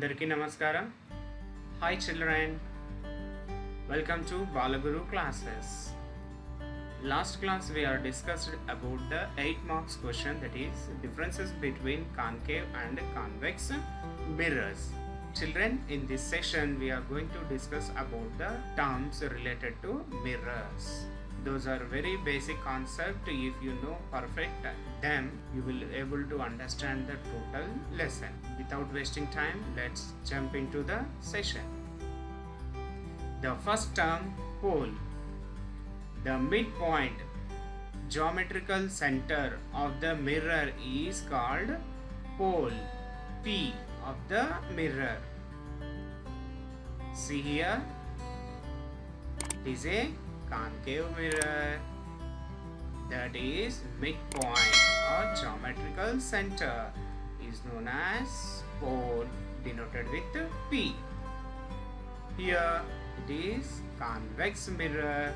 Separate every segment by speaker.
Speaker 1: Andarki Namaskaram. Hi children. Welcome to Balaguru classes. Last class we are discussed about the 8 marks question, that is differences between concave and convex mirrors. Children, in this session we are going to discuss about the terms related to mirrors. Those are very basic concept. If you know perfect them, you will able to understand the total lesson. Without wasting time, let's jump into the session. The first term, pole. The midpoint geometrical center of the mirror is called pole P of the mirror. See here, it is a concave mirror, that is midpoint or geometrical center is known as pole, denoted with P. Here it is convex mirror.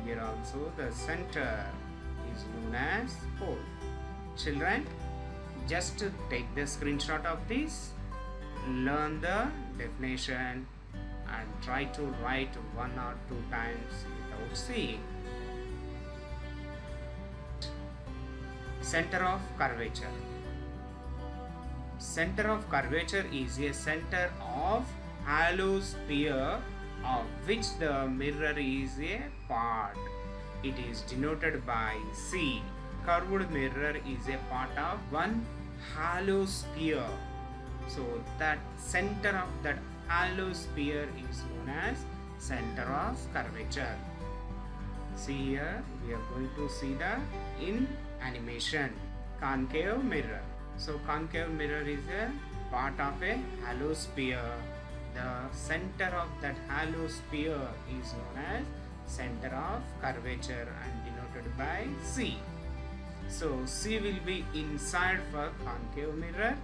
Speaker 1: Here also the center is known as pole. Children, just take the screenshot of this, learn the definition and try to write 1 or 2 times without seeing. Center of curvature. Center of curvature is a center of hollow sphere of which the mirror is a part. It is denoted by C. Curved mirror is a part of one hollow sphere. So that center of that hollow sphere is known as center of curvature. See here, we are going to see the in animation concave mirror. So concave mirror is a part of a hollow sphere. The center of that hollow sphere is known as center of curvature and denoted by C. So C will be inside for concave mirror.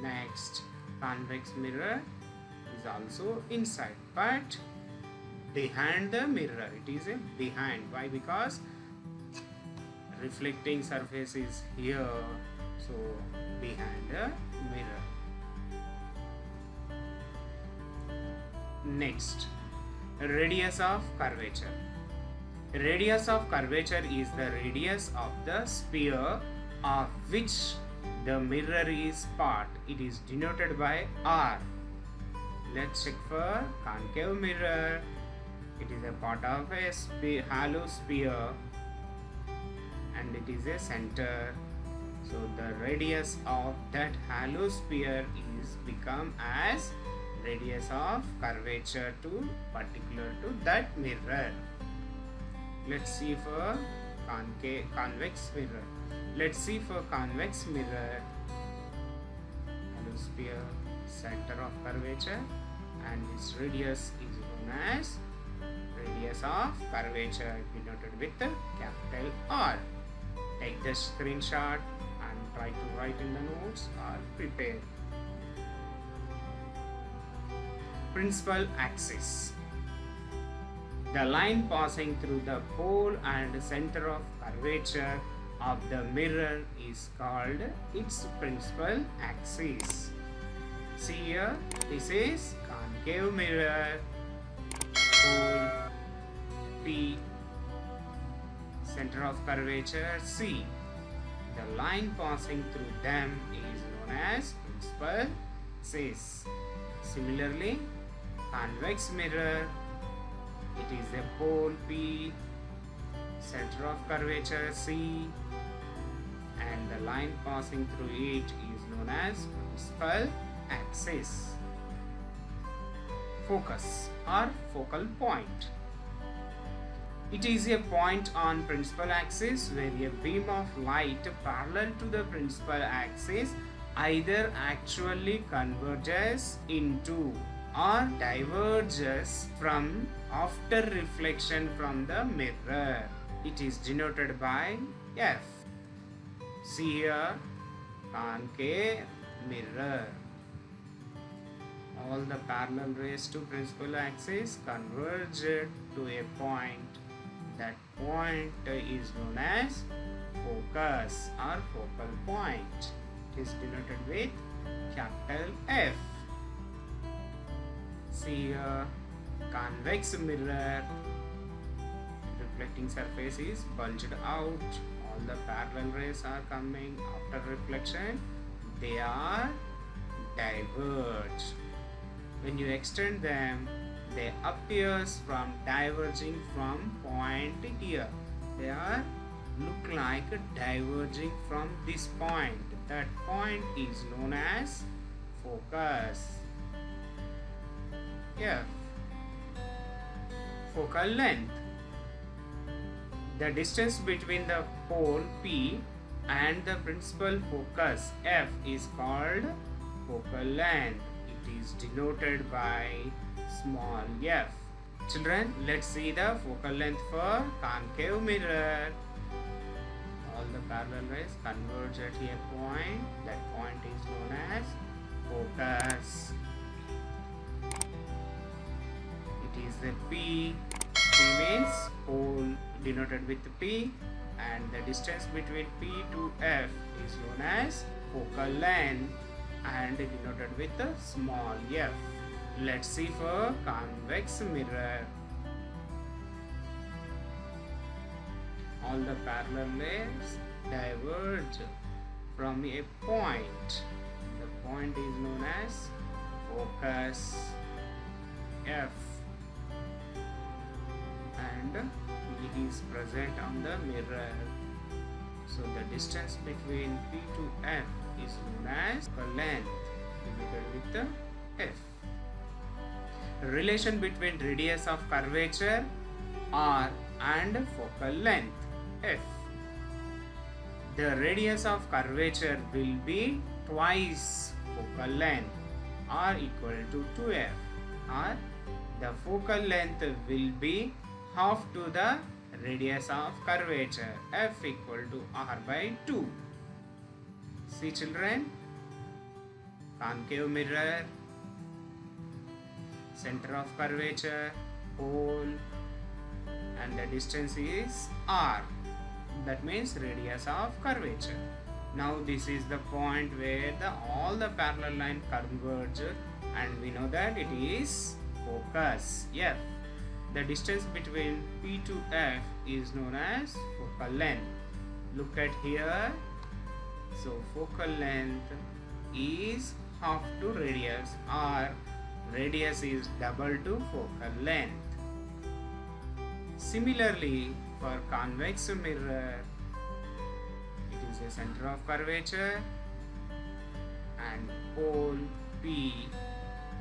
Speaker 1: Next, convex mirror is also inside but behind the mirror. It is a behind. Why? Because reflecting surface is here, so behind the mirror. Next, radius of curvature. Radius of curvature is the radius of the sphere of which the mirror is part. It is denoted by R. Let's check for concave mirror. It is a part of a hollow sphere and it is a center. So the radius of that hollow sphere is become as radius of curvature to particular to that mirror. Let's see for convex mirror. Let's see for convex mirror. Hollow sphere, center of curvature, and its radius is known as radius of curvature, denoted with capital R. Take the screenshot and try to write in the notes or prepare. Principal axis. The line passing through the pole and center of curvature of the mirror is called its principal axis. See here, this is concave mirror, pole P, center of curvature C. The line passing through them is known as principal axis. Similarly, convex mirror, it is a pole P, center of curvature C, and the line passing through it is known as principal axis. Focus or focal point. It is a point on principal axis where a beam of light parallel to the principal axis either actually converges into or diverges from after reflection from the mirror. It is denoted by F. See here, concave mirror. All the parallel rays to principal axis converge to a point. That point is known as focus or focal point. It is denoted with capital F. See here, convex mirror. Reflecting surface is bulged out. All the parallel rays are coming after reflection. They are diverged. When you extend them, they appears from diverging from point here. They are look like diverging from this point. That point is known as focus. F. Focal length. The distance between the pole P and the principal focus F is called focal length. It is denoted by small f. Children, let's see the focal length for concave mirror. All the parallel rays converge at a point. That point is known as focus. It is the P. P means pole denoted with P, and the distance between P to F is known as focal length and denoted with a small f. Let's see for convex mirror. All the parallel rays diverge from a point. The point is known as focus F, and it is present on the mirror. So the distance between P to F is known as focal length denoted with the F. Relation between radius of curvature R and focal length F. The radius of curvature will be twice focal length R equal to 2F, or the focal length will be half to the radius of curvature F equal to R by 2. See children, concave mirror, center of curvature, pole, and the distance is R. That means radius of curvature. Now this is the point where all the parallel lines converge, and we know that it is focus F. The distance between P to F is known as focal length. Look at here. So focal length is half to radius, or radius is double to focal length. Similarly, for convex mirror, it is a center of curvature and pole P.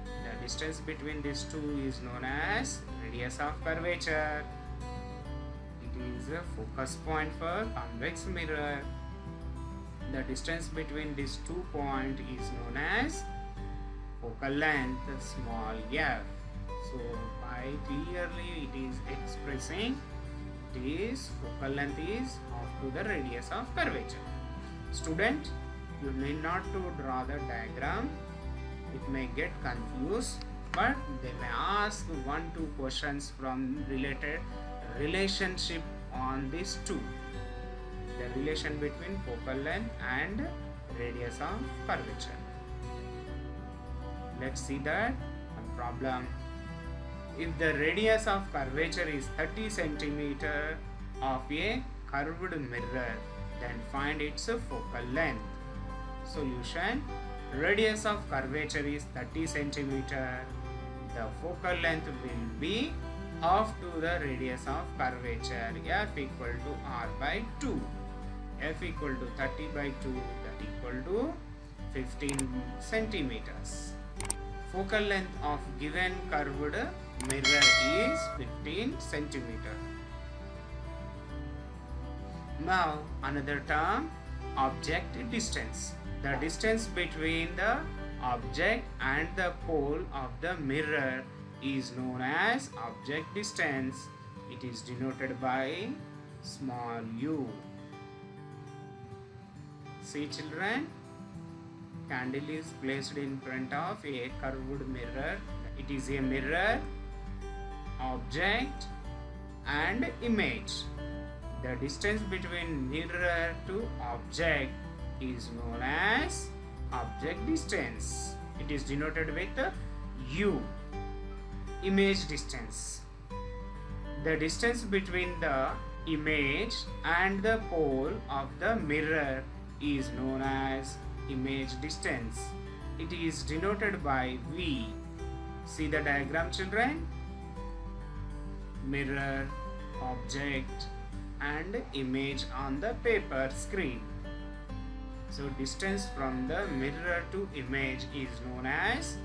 Speaker 1: The distance between these two is known as radius of curvature. It is a focus point for convex mirror. The distance between these 2 points is known as focal length, small f. So by clearly it is expressing it is focal length is half to the radius of curvature. Student, you need not to draw the diagram. It may get confused, but they may ask 1-2 questions from related relationship on these two. The relation between focal length and radius of curvature. Let's see that one problem. If the radius of curvature is 30 cm of a curved mirror, then find its focal length. Solution: radius of curvature is 30 cm. The focal length will be half to the radius of curvature, f equal to r by 2. F equal to 30 by 2, that equal to 15 centimeters. Focal length of given curved mirror is 15 centimeter. Now another term, object distance. The distance between the object and the pole of the mirror is known as object distance. It is denoted by small u. See children, candle is placed in front of a curved mirror. It is a mirror, object and image. The distance between mirror to object is known as object distance. It is denoted with U. Image distance. The distance between the image and the pole of the mirror is known as image distance. It is denoted by V. See the diagram, children? Mirror, object, and image on the paper screen. So distance from the mirror to image is known as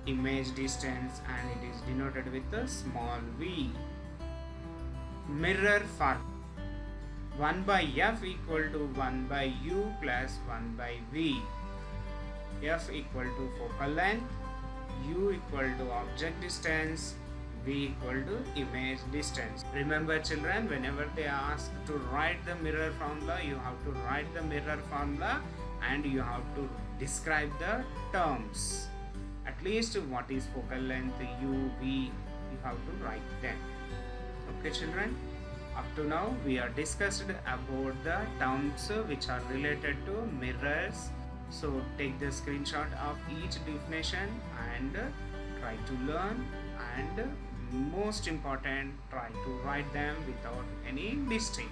Speaker 1: image distance, and it is denoted with a small v. Mirror formula. 1 by f equal to 1 by u plus 1 by v. F equal to focal length, u equal to object distance, v equal to image distance. Remember, children, whenever they ask to write the mirror formula, you have to write the mirror formula and you have to describe the terms. At least what is focal length, u, v, you have to write them. Okay, children? Up to now, we have discussed about the terms which are related to mirrors. So take the screenshot of each definition and try to learn, and most important, try to write them without any mistake.